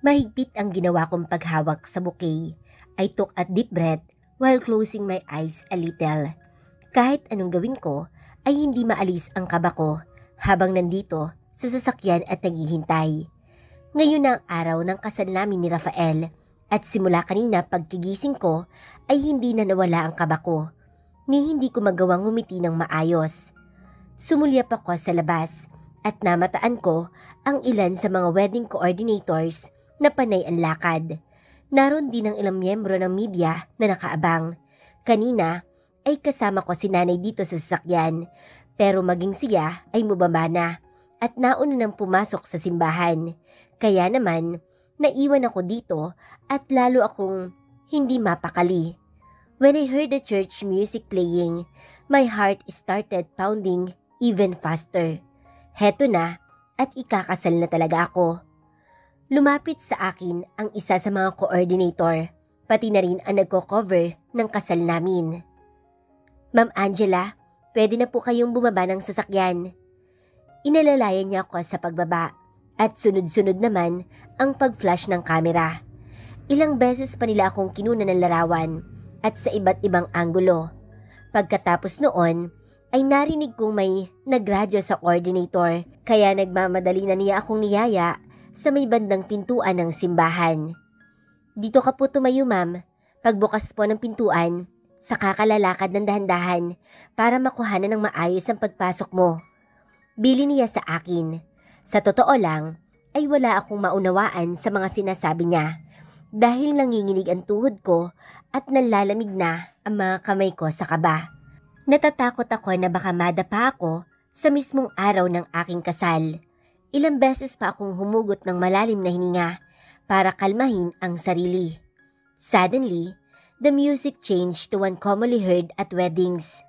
Mahigpit ang ginawa kong paghawak sa bouquet. I took a deep breath while closing my eyes a little. Kahit anong gawin ko, ay hindi maalis ang kaba ko habang nandito sa sasakyan at naghihintay. Ngayon na ang araw ng kasal namin ni Rafael at simula kanina pagkigising ko ay hindi na nawala ang kaba ko, ni hindi ko magawang ngumiti ng maayos. Sumulyap ako sa labas at namataan ko ang ilan sa mga wedding coordinators na panay ang lakad. Naroon din ang ilang miyembro ng media na nakaabang. Kanina ay kasama ko si nanay dito sa sasakyan, pero maging siya ay mubaba na at nauna nang pumasok sa simbahan. Kaya naman, naiwan ako dito at lalo akong hindi mapakali. When I heard the church music playing, my heart started pounding even faster. Heto na at ikakasal na talaga ako. Lumapit sa akin ang isa sa mga coordinator, pati na rin ang nagko-cover ng kasal namin. Ma'am Angela, pwede na po kayong bumaba ng sasakyan. Inalalayan niya ako sa pagbaba at sunod-sunod naman ang pag-flash ng kamera. Ilang beses pa nila akong kinuna ng larawan at sa iba't ibang anggulo. Pagkatapos noon ay narinig kong may nagradyo sa coordinator kaya nagmamadali na niya akong niyaya sa may bandang pintuan ng simbahan. Dito ka po tumayo ma'am. Pagbukas po ng pintuan, saka ka lalakad ng dahan-dahan para makuhanan ng maayos ang pagpasok mo. Bili niya sa akin. Sa totoo lang, ay wala akong maunawaan sa mga sinasabi niya dahil nanginginig ang tuhod ko at nalalamig na ang mga kamay ko sa kaba. Natatakot ako na baka madapa ako sa mismong araw ng aking kasal. Ilang beses pa akong humugot ng malalim na hininga para kalmahin ang sarili. Suddenly, the music changed to one commonly heard at weddings.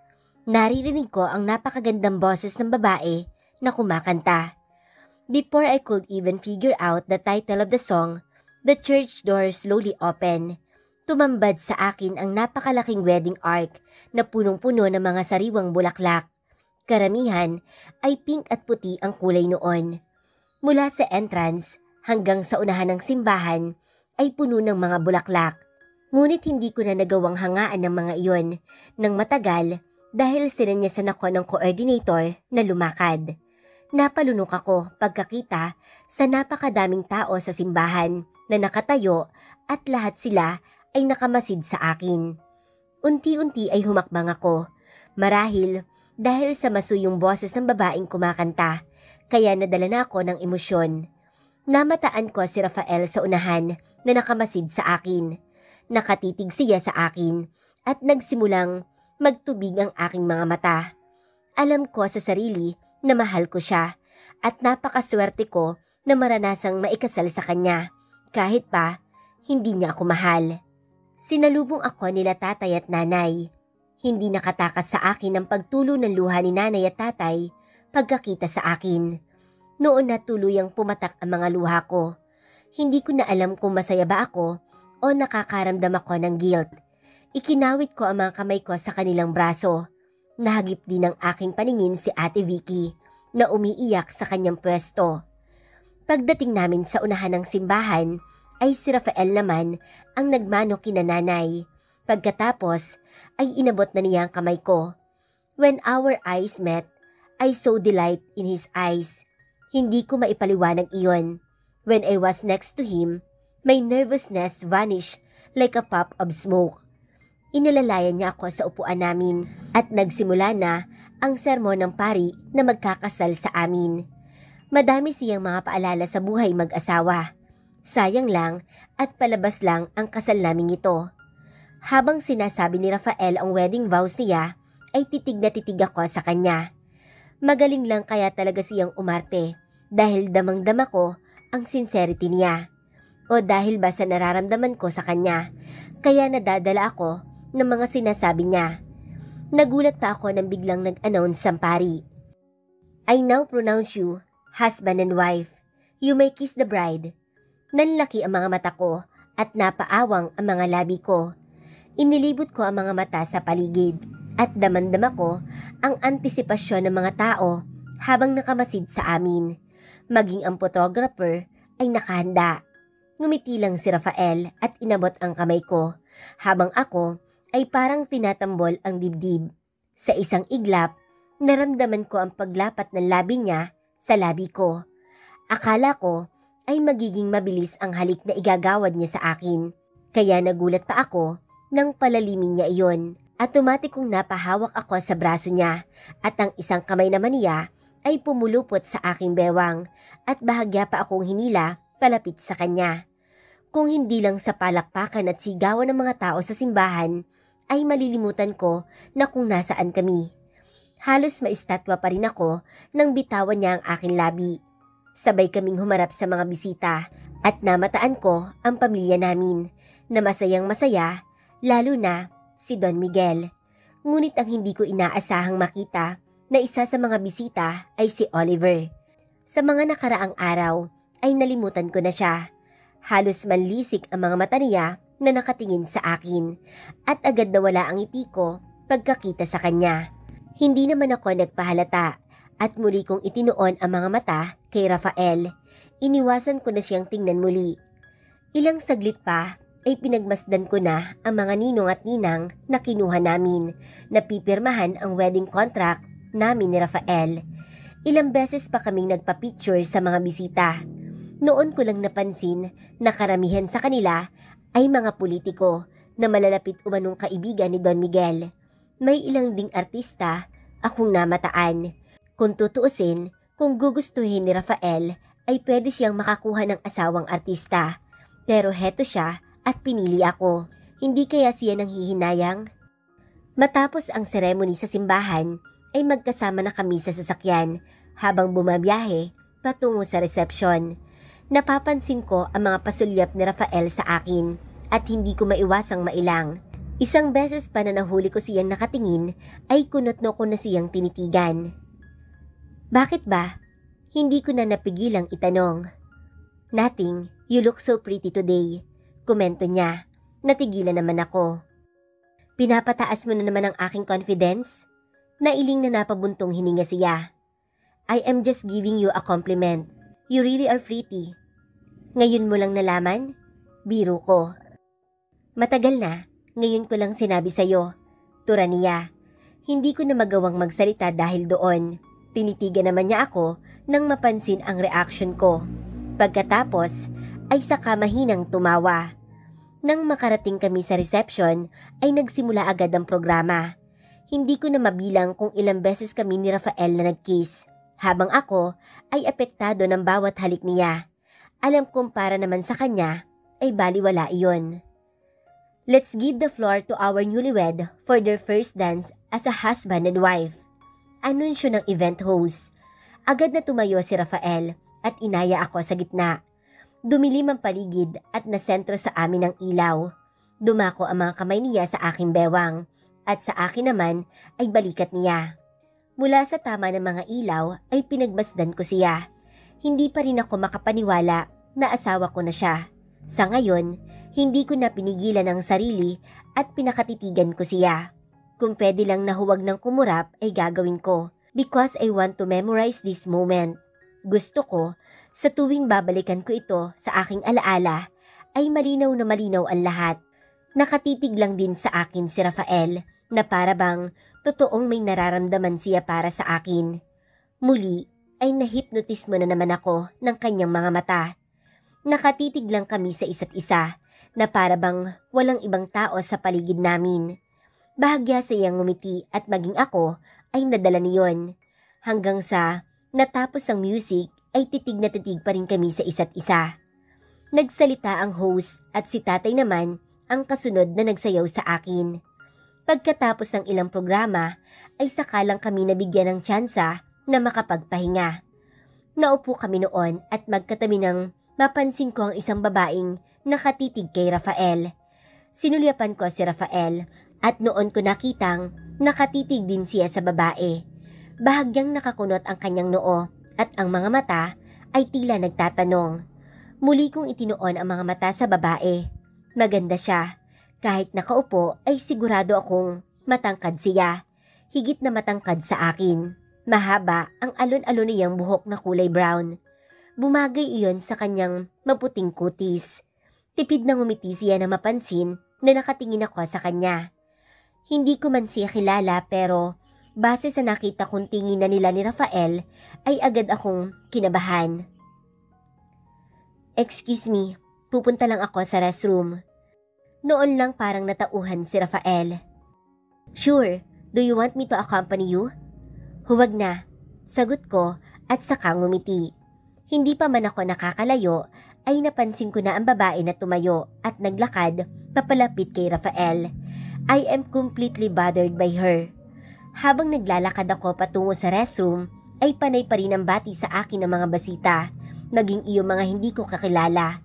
Naririnig ko ang napakagandang boses ng babae na kumakanta. Before I could even figure out the title of the song, the church doors slowly opened. Tumambad sa akin ang napakalaking wedding ark na punong-puno ng mga sariwang bulaklak. Karamihan ay pink at puti ang kulay noon. Mula sa entrance hanggang sa unahan ng simbahan ay puno ng mga bulaklak. Ngunit hindi ko na nagawang hangaan ng mga iyon ng matagal dahil sinanyasan ako ng coordinator na lumakad. Napalunok ako pagkakita sa napakadaming tao sa simbahan na nakatayo at lahat sila ay nakamasid sa akin. Unti-unti ay humakbang ako, marahil dahil sa masuyong boses ng babaeng kumakanta, kaya nadala na ako ng emosyon. Namataan ko si Rafael sa unahan na nakamasid sa akin. Nakatitig siya sa akin at nagsimulang magtubig ang aking mga mata. Alam ko sa sarili na mahal ko siya at napakaswerte ko na maranasang maikasal sa kanya kahit pa hindi niya ako mahal. Sinalubong ako nila tatay at nanay. Hindi nakatakas sa akin ang pagtulo ng luha ni nanay at tatay pagkakita sa akin. Noon na tuluyang pumatak ang mga luha ko. Hindi ko na alam kung masaya ba ako o nakakaramdam ako ng guilt. Ikinawit ko ang mga kamay ko sa kanilang braso. Nahagip din ng aking paningin si Ate Vicky na umiiyak sa kanyang pwesto. Pagdating namin sa unahan ng simbahan ay si Rafael naman ang nagmano kina nanay. Pagkatapos ay inabot na niya ang kamay ko. When our eyes met, I saw delight in his eyes. Hindi ko maipaliwanag iyon. When I was next to him, my nervousness vanished like a puff of smoke. Inalalayan niya ako sa upuan namin at nagsimula na ang sermon ng pari na magkakasal sa amin. Madami siyang mga paalala sa buhay mag-asawa. Sayang lang at palabas lang ang kasal naming ito. Habang sinasabi ni Rafael ang wedding vows niya, ay titig na titig ako sa kanya. Magaling lang kaya talaga siyang umarte dahil damang-dama ko ang sincerity niya. O dahil ba sa nararamdaman ko sa kanya, kaya nadadala ako ng mga sinasabi niya. Nagulat pa ako nang biglang nag-announce ang pari. I now pronounce you husband and wife. You may kiss the bride. Nanlaki ang mga mata ko at napaawang ang mga labi ko. Inilibot ko ang mga mata sa paligid at damandama ko ang antisipasyon ng mga tao habang nakamasid sa amin. Maging ang photographer ay nakahanda. Ngumiti lang si Rafael at inabot ang kamay ko, habang ako ay parang tinatambol ang dibdib. Sa isang iglap, naramdaman ko ang paglapat ng labi niya sa labi ko. Akala ko ay magiging mabilis ang halik na igagawad niya sa akin, kaya nagulat pa ako nang palalimin niya iyon. Automatikong napahawak ako sa braso niya at ang isang kamay naman niya ay pumulupot sa aking bewang at bahagya pa akong hinila palapit sa kanya. Kung hindi lang sa palakpakan at sigawan ng mga tao sa simbahan, ay malilimutan ko na kung nasaan kami. Halos maistatwa pa rin ako nang bitawan niya ang aking labi. Sabay kaming humarap sa mga bisita at namataan ko ang pamilya namin na masayang masaya, lalo na si Don Miguel. Ngunit ang hindi ko inaasahang makita na isa sa mga bisita ay si Oliver. Sa mga nakaraang araw ay nalimutan ko na siya. Halos manlisik ang mga mata niya na nakatingin sa akin at agad nawala ang ngiti ko pagkakita sa kanya. Hindi naman ako nagpahalata at muli kong itinuon ang mga mata kay Rafael. Iniwasan ko na siyang tingnan muli. Ilang saglit pa ay pinagmasdan ko na ang mga ninong at ninang na kinuha namin na pipirmahan ang wedding contract namin ni Rafael. Ilang beses pa kaming nagpa-picture sa mga bisita. Noon ko lang napansin na karamihan sa kanila ay mga politiko na malalapit umanong kaibigan ni Don Miguel. May ilang ding artista akong namataan. Kung tutuusin, kung gugustuhin ni Rafael ay pwede siyang makakuha ng asawang artista. Pero heto siya at pinili ako. Hindi kaya siya nang hihinayang? Matapos ang seremony sa simbahan ay magkasama na kami sa sasakyan habang bumabiyahe patungo sa reception. Napapansin ko ang mga pasulyap ni Rafael sa akin at hindi ko maiwasang mailang. Isang beses pa na nahuli ko siyang nakatingin ay kunot-no ko na siyang tinitigan. Bakit ba? Hindi ko na napigilang itanong. Nothing, you look so pretty today. Komento niya. Natigilan naman ako. Pinapataas mo na naman ang aking confidence? Nailing na napabuntong hininga siya. I am just giving you a compliment. You really are pretty. Ngayon mo lang nalaman? Biro ko. Matagal na, ngayon ko lang sinabi sa'yo. Tura niya. Hindi ko na magawang magsalita dahil doon. Tinitigan naman niya ako nang mapansin ang reaction ko. Pagkatapos ay saka mahinang tumawa. Nang makarating kami sa reception ay nagsimula agad ang programa. Hindi ko na mabilang kung ilang beses kami ni Rafael na nag-kiss. Habang ako ay apektado ng bawat halik niya. Alam kong para naman sa kanya ay baliwala iyon. Let's give the floor to our newlywed for their first dance as a husband and wife. Anunsyo ng event host. Agad na tumayo si Rafael at inaya ako sa gitna. Dumilim ang paligid at nasentro sa amin ang ilaw. Dumako ang mga kamay niya sa aking bewang at sa akin naman ay balikat niya. Mula sa tama ng mga ilaw ay pinagmasdan ko siya. Hindi pa rin ako makapaniwala na asawa ko na siya. Sa ngayon, hindi ko na pinigilan ang sarili at pinakatitigan ko siya. Kung pwede lang na huwag ng kumurap ay gagawin ko because I want to memorize this moment. Gusto ko, sa tuwing babalikan ko ito sa aking alaala, ay malinaw na malinaw ang lahat. Nakatitig lang din sa akin si Rafael na para bang totoong may nararamdaman siya para sa akin. Muli ay nahipnotismo na naman ako ng kanyang mga mata. Nakatitig lang kami sa isa't isa na para bang walang ibang tao sa paligid namin. Bahagya siyang ngumiti at maging ako ay nadala niyon. Hanggang sa natapos ang music ay titig na titig pa rin kami sa isa't isa. Nagsalita ang host at si tatay naman ang kasunod na nagsayaw sa akin. Pagkatapos ng ilang programa ay sakalang kami nabigyan ng tsansa na makapagpahinga. Naupo kami noon at magkatabi ng mapansin ko ang isang babaeng nakatitig kay Rafael. Sinulyapan ko si Rafael at noon ko nakitang nakatitig din siya sa babae. Bahagyang nakakunot ang kanyang noo at ang mga mata ay tila nagtatanong. Muli kong itinuon ang mga mata sa babae. Maganda siya. Kahit nakaupo ay sigurado akong matangkad siya. Higit na matangkad sa akin. Mahaba ang alon-alon niyang buhok na kulay brown. Bumagay iyon sa kanyang maputing kutis. Tipid na ngumiti siya na mapansin na nakatingin ako sa kanya. Hindi ko man siya kilala pero base sa nakita kong tingin na nila ni Rafael ay agad akong kinabahan. Excuse me, pupunta lang ako sa restroom. Noon lang parang natauhan si Rafael. Sure, do you want me to accompany you? Huwag na, sagot ko at saka ngumiti. Hindi pa man ako nakakalayo ay napansin ko na ang babae na tumayo at naglakad papalapit kay Rafael. I am completely bothered by her. Habang naglalakad ako patungo sa restroom ay panay pa rin ang bati sa akin ng mga basita, maging iyo mga hindi ko kakilala.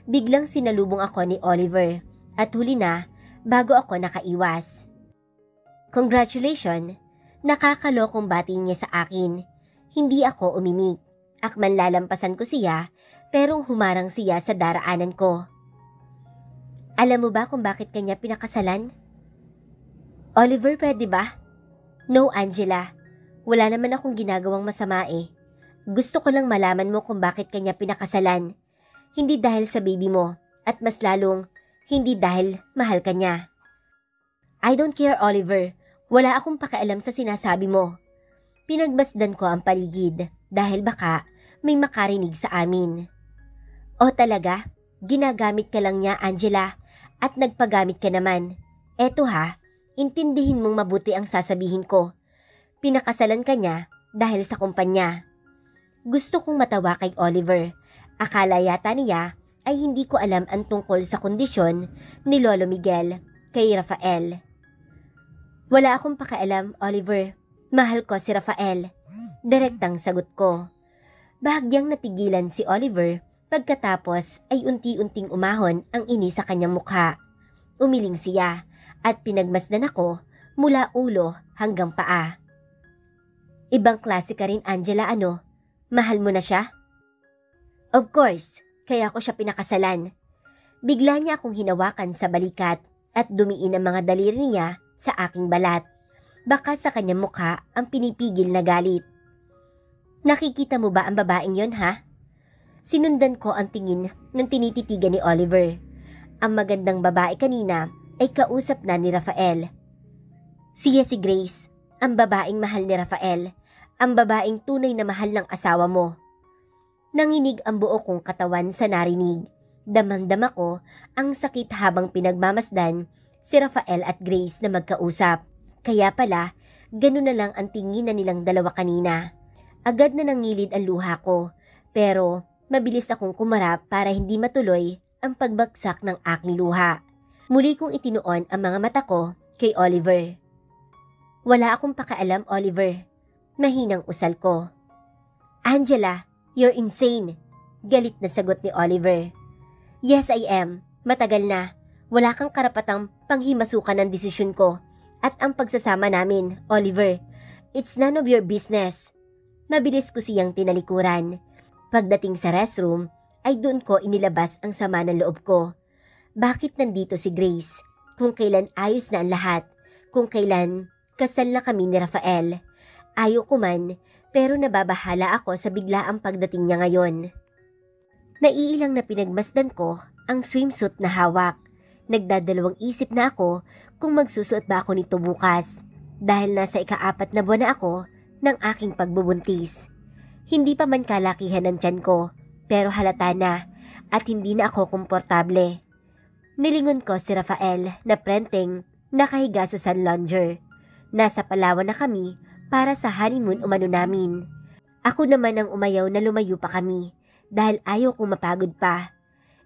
Biglang sinalubong ako ni Oliver at huli na bago ako nakaiwas. Congratulations! Nakakalokong bati niya sa akin. Hindi ako umimik. Akman lalampasan ko siya pero humarang siya sa daraanan ko. Alam mo ba kung bakit kanya pinakasalan? Oliver, pwede ba? No, Angela. Wala naman akong ginagawang masama eh. Gusto ko lang malaman mo kung bakit kanya pinakasalan. Hindi dahil sa baby mo at mas lalong hindi dahil mahal ka niya. I don't care, Oliver. Wala akong pakialam sa sinasabi mo. Pinagbasdan ko ang paligid dahil baka may makarinig sa amin. O talaga? Ginagamit ka lang niya, Angela, at nagpagamit ka naman. Eto ha, intindihin mong mabuti ang sasabihin ko. Pinakasalan ka niya dahil sa kumpanya. Gusto kong matawa kay Oliver. Akala yata niya ay hindi ko alam ang tungkol sa kondisyon ni Lolo Miguel kay Rafael. Wala akong pakialam, Oliver. Mahal ko si Rafael. Direktang sagot ko. Bahagyang natigilan si Oliver pagkatapos ay unti-unting umahon ang inis sa kanyang mukha. Umiling siya at pinagmasdan ako mula ulo hanggang paa. Ibang klase ka rin, Angela, ano? Mahal mo na siya? Of course, kaya ko siya pinakasalan. Bigla niya akong hinawakan sa balikat at dumiin ang mga daliri niya sa aking balat. Baka sa kanyang mukha ang pinipigil na galit. Nakikita mo ba ang babaeng yon, ha? Sinundan ko ang tingin ng tinititigan ni Oliver. Ang magandang babae kanina ay kausap na ni Rafael. Siya si Grace, ang babaeng mahal ni Rafael, ang babaeng tunay na mahal ng asawa mo. Nanginig ang buo kong katawan sa narinig. Damang-dama ko ang sakit habang pinagmamasdan si Rafael at Grace na magkausap. Kaya pala, ganun na lang ang tingin na nilang dalawa kanina. Agad na nangilid ang luha ko, pero mabilis akong kumarap para hindi matuloy ang pagbagsak ng aking luha. Muli kong itinuon ang mga mata ko kay Oliver. Wala akong pakialam, Oliver. Mahinang usal ko. Angela, you're insane. Galit na sagot ni Oliver. Yes, I am. Matagal na. Wala kang karapatang panghimasukan ng desisyon ko at ang pagsasama namin, Oliver. It's none of your business. Mabilis ko siyang tinalikuran. Pagdating sa restroom, ay doon ko inilabas ang sama ng loob ko. Bakit nandito si Grace? Kung kailan ayos na ang lahat. Kung kailan kasal na kami ni Rafael. Ayoko man, pero nababahala ako sa biglaang pagdating niya ngayon. Naiilang na pinagmasdan ko ang swimsuit na hawak. Nagdadalawang isip na ako kung magsusuot ba ako nito bukas. Dahil nasa ika-4 na buwan na ako ng aking pagbubuntis. Hindi pa man kalakihan ng tiyan ko, pero halata na at hindi na ako komportable. Nilingon ko si Rafael na prenteng nakahiga sa sunlounger. Nasa Palawan na kami para sa honeymoon umano namin. Ako naman ang umayaw na lumayo pa kami dahil ayaw kong mapagod pa.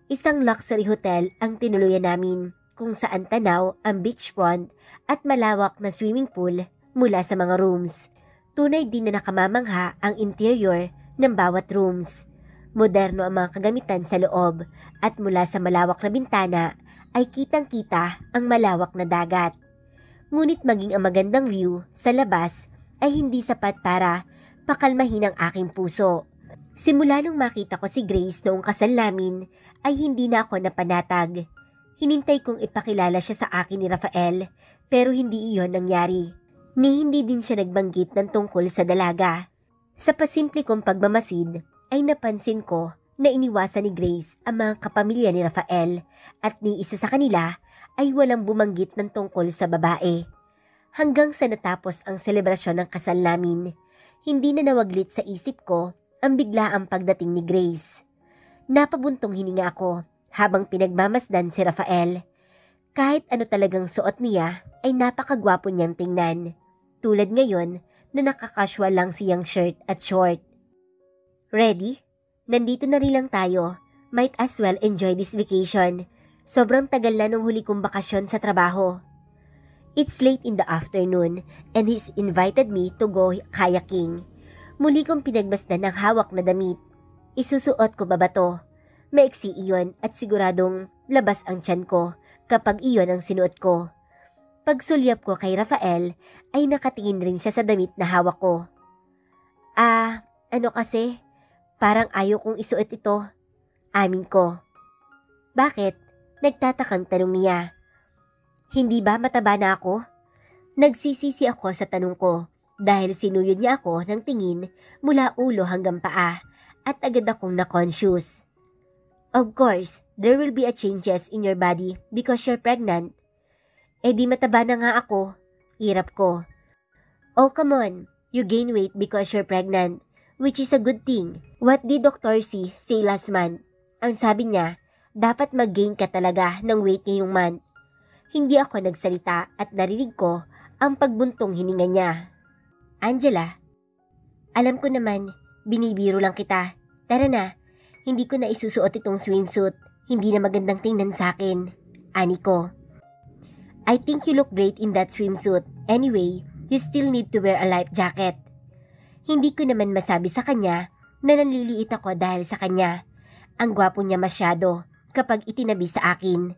Isang luxury hotel ang tinuluyan namin kung saan tanaw ang beachfront at malawak na swimming pool mula sa mga rooms. Tunay din na nakamamangha ang interior ng bawat rooms. Moderno ang mga kagamitan sa loob at mula sa malawak na bintana ay kitang-kita ang malawak na dagat. Ngunit maging ang magandang view sa labas ay hindi sapat para pakalmahin ang aking puso. Simula nung makita ko si Grace noong kasal namin ay hindi na ako napanatag. Hinintay kong ipakilala siya sa akin ni Rafael pero hindi iyon nangyari. Ni hindi din siya nagbanggit ng tungkol sa dalaga. Sa pasimple kong pagmamasid ay napansin ko na iniwasan ni Grace ang mga kapamilya ni Rafael at ni isa sa kanila ay walang bumanggit ng tungkol sa babae. Hanggang sa natapos ang selebrasyon ng kasal namin, hindi na nawaglit sa isip ko ang biglaang pagdating ni Grace. Napabuntong hininga ako habang pinagmamasdan si Rafael. Kahit ano talagang suot niya ay napakagwapo niyang tingnan. Tulad ngayon na nakakasual lang siyang shirt at short. Ready? Nandito na rin lang tayo. Might as well enjoy this vacation. Sobrang tagal na nung huli kong bakasyon sa trabaho. It's late in the afternoon and he's invited me to go kayaking. Muli kong pinagmasdan ng hawak na damit. Isusuot ko ba to? Maiksi iyon at siguradong labas ang tiyan ko kapag iyon ang sinuot ko. Pagsulyap ko kay Rafael ay nakatingin rin siya sa damit na hawak ko. Ano kasi? Parang ayaw kong isuot ito. Amin ko. Bakit? Nagtatakang tanong niya. Hindi ba mataba na ako? Nagsisisi ako sa tanong ko dahil sinuyod niya ako ng tingin mula ulo hanggang paa at agad akong na-conscious. Of course, there will be a changes in your body because you're pregnant. Eh di mataba na nga ako. Irap ko. Oh come on, you gain weight because you're pregnant, which is a good thing. What did Dr. C say last month? Ang sabi niya, dapat mag-gain ka talaga ng weight ngayong month. Hindi ako nagsalita at narinig ko ang pagbuntong hininga niya. Angela, alam ko naman, binibiro lang kita. Tara na, hindi ko na isusuot itong swimsuit. Hindi na magandang tingnan sa akin. Ani ko. I think you look great in that swimsuit. Anyway, you still need to wear a life jacket. Hindi ko naman masabi sa kanya na nanliliit ako dahil sa kanya. Ang gwapo niya masyado kapag itinabi sa akin.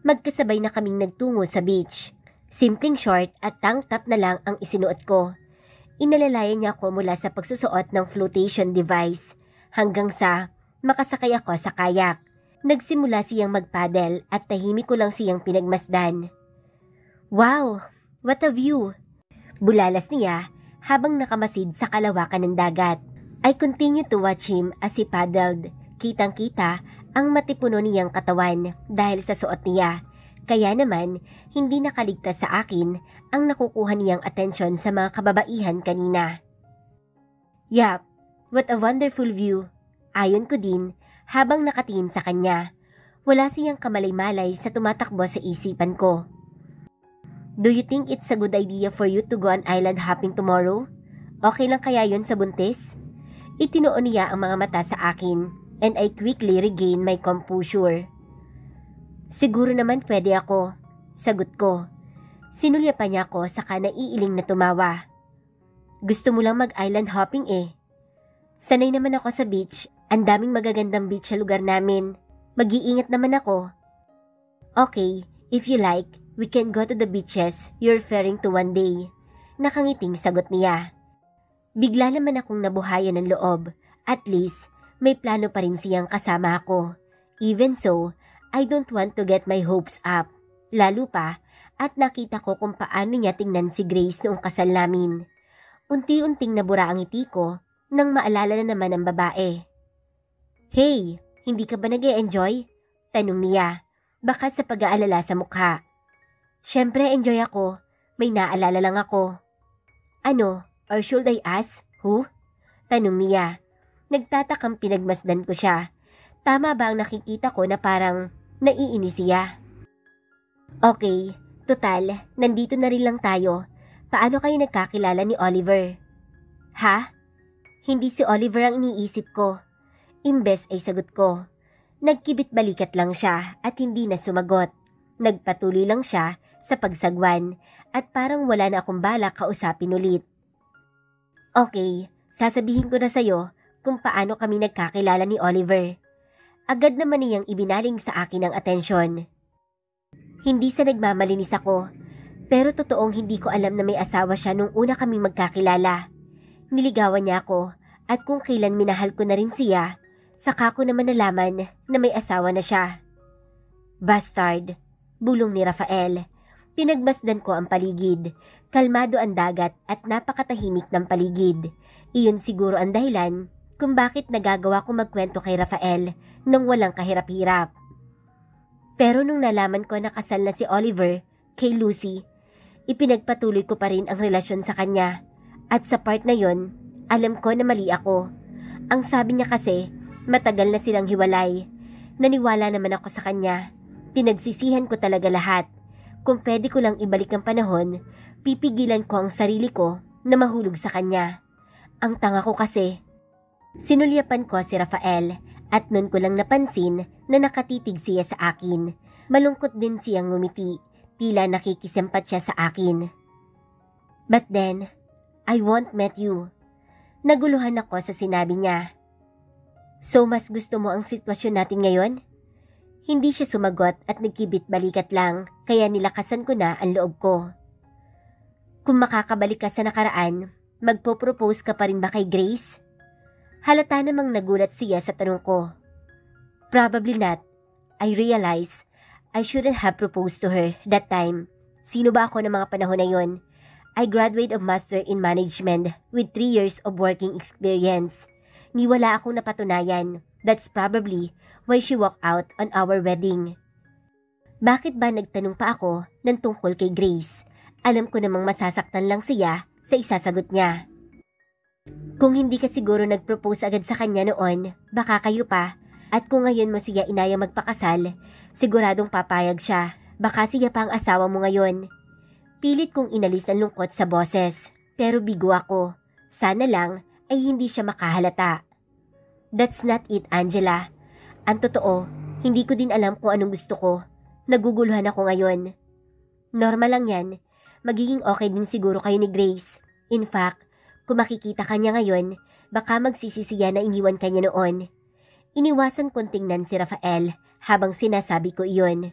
Magkasabay na kaming nagtungo sa beach. Simpleng short at tank top na lang ang isinuot ko. Inalalayan niya ako mula sa pagsusuot ng flotation device hanggang sa makasakay ako sa kayak. Nagsimula siyang magpaddle at tahimik ko lang siyang pinagmasdan. Wow! What a view! Bulalas niya habang nakamasid sa kalawakan ng dagat. I continue to watch him as he paddled. Kitang-kita ang matipuno niyang katawan dahil sa suot niya. Kaya naman, hindi nakaligtas sa akin ang nakukuha niyang atensyon sa mga kababaihan kanina. Yup, what a wonderful view. Ayon ko din habang nakatingin sa kanya. Wala siyang kamalay-malay sa tumatakbo sa isipan ko. Do you think it's a good idea for you to go on island hopping tomorrow? Okay lang kaya yun sa buntis? Itinuon niya ang mga mata sa akin and I quickly regained my composure. Siguro naman pwede ako, sagot ko. Sinulyapan niya ako saka naiiling na tumawa. Gusto mo lang mag-island hopping eh. Sanay naman ako sa beach, ang daming magagandang beach sa lugar namin. Mag-iingat naman ako. Okay, if you like, we can go to the beaches you're referring to one day. Nakangiting sagot niya. Bigla naman akong nabuhayan ng loob. At least, may plano pa rin siyang kasama ako. Even so, I don't want to get my hopes up. Lalo pa, at nakita ko kung paano niya tingnan si Grace noong kasal namin. Unti-unting nabura ang ngiti ko nang maalala na naman ang babae. Hey, hindi ka ba nag-e-enjoy? Tanong niya, baka sa pag-aalala sa mukha. Siyempre enjoy ako, may naalala lang ako. Ano? Or should I ask, who? Tanong niya. Nagtatakang pinagmasdan ko siya. Tama ba ang nakikita ko na parang naiinis siya? Okay, total, nandito na rin lang tayo. Paano kayo nagkakilala ni Oliver? Ha? Hindi si Oliver ang iniisip ko. Imbes ay sagot ko. Nagkibit balikat lang siya at hindi na sumagot. Nagpatuloy lang siya sa pagsagwan at parang wala na akong balak kausapin ulit. Okay, sasabihin ko na sa'yo kung paano kami nagkakilala ni Oliver. Agad naman niyang ibinaling sa akin ang atensyon. Hindi sa nagmamalinis ako, pero totoong hindi ko alam na may asawa siya nung una kaming magkakilala. Niligawan niya ako at kung kailan minahal ko na rin siya, saka ko naman nalaman na may asawa na siya. Bastard, bulong ni Rafael. Pinagmasdan ko ang paligid. Kalmado ang dagat at napakatahimik ng paligid. Iyon siguro ang dahilan kung bakit nagagawa ko magkwento kay Rafael nang walang kahirap-hirap. Pero nung nalaman ko na kasal na si Oliver kay Lucy, ipinagpatuloy ko pa rin ang relasyon sa kanya. At sa part na yon, alam ko na mali ako. Ang sabi niya kasi, matagal na silang hiwalay. Naniwala naman ako sa kanya. Pinagsisihan ko talaga lahat. Kung pwede ko lang ibalik ang panahon, pipigilan ko ang sarili ko na mahulog sa kanya. Ang tanga ko kasi. Sinulyapan ko si Rafael at nun ko lang napansin na nakatitig siya sa akin. Malungkot din siyang ngumiti, tila nakikisempat siya sa akin. But then, I won't met you. Naguluhan ako sa sinabi niya. So mas gusto mo ang sitwasyon natin ngayon? Hindi siya sumagot at nagkibit balikat lang, kaya nilakasan ko na ang loob ko. Kung makakabalik ka sa nakaraan, magpo-propose ka pa rin ba kay Grace? Halata namang nagulat siya sa tanong ko. Probably not. I realize I shouldn't have proposed to her that time. Sino ba ako ng mga panahon na yon? I graduated of Master in Management with 3 years of working experience. Ni wala akong napatunayan. That's probably why she walked out on our wedding. Bakit ba nagtanong pa ako ng tungkol kay Grace? Alam ko namang masasaktan lang siya sa isasagot niya. Kung hindi ka siguro nag-propose agad sa kanya noon, baka kayo pa. At kung ngayon mo siya inayang magpakasal, siguradong papayag siya. Baka siya pa ang asawa mo ngayon. Pilit kong inalis ang lungkot sa boses, pero bigo ako. Sana lang ay hindi siya makahalata. That's not it, Angela. Ang totoo, hindi ko din alam kung anong gusto ko. Naguguluhan ako ngayon. Normal lang yan. Magiging okay din siguro kayo ni Grace. In fact, kung makikita ka niya ngayon, baka magsisisiya na iniwan ka niya noon. Iniwasan kong tingnan si Rafael habang sinasabi ko iyon.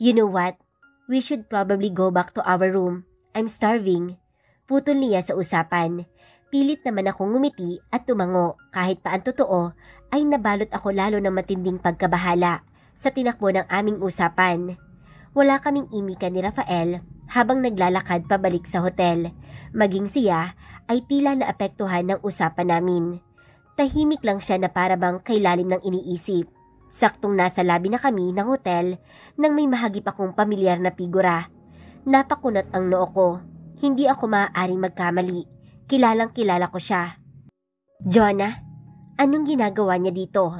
You know what? We should probably go back to our room. I'm starving. Putol niya sa usapan. Pilit naman akong ngumiti at tumango kahit pa ang totoo ay nabalot ako lalo ng matinding pagkabahala sa tinakbo ng aming usapan. Wala kaming imikan ni Rafael habang naglalakad pabalik sa hotel. Maging siya ay tila naapektuhan ng usapan namin. Tahimik lang siya na parabang kay lalim ng iniisip. Saktong nasa labi na kami ng hotel nang may mahagip akong pamilyar na figura. Napakunot ang noo ko. Hindi ako maaaring magkamali. Kilalang kilala ko siya. Jonah, anong ginagawa niya dito?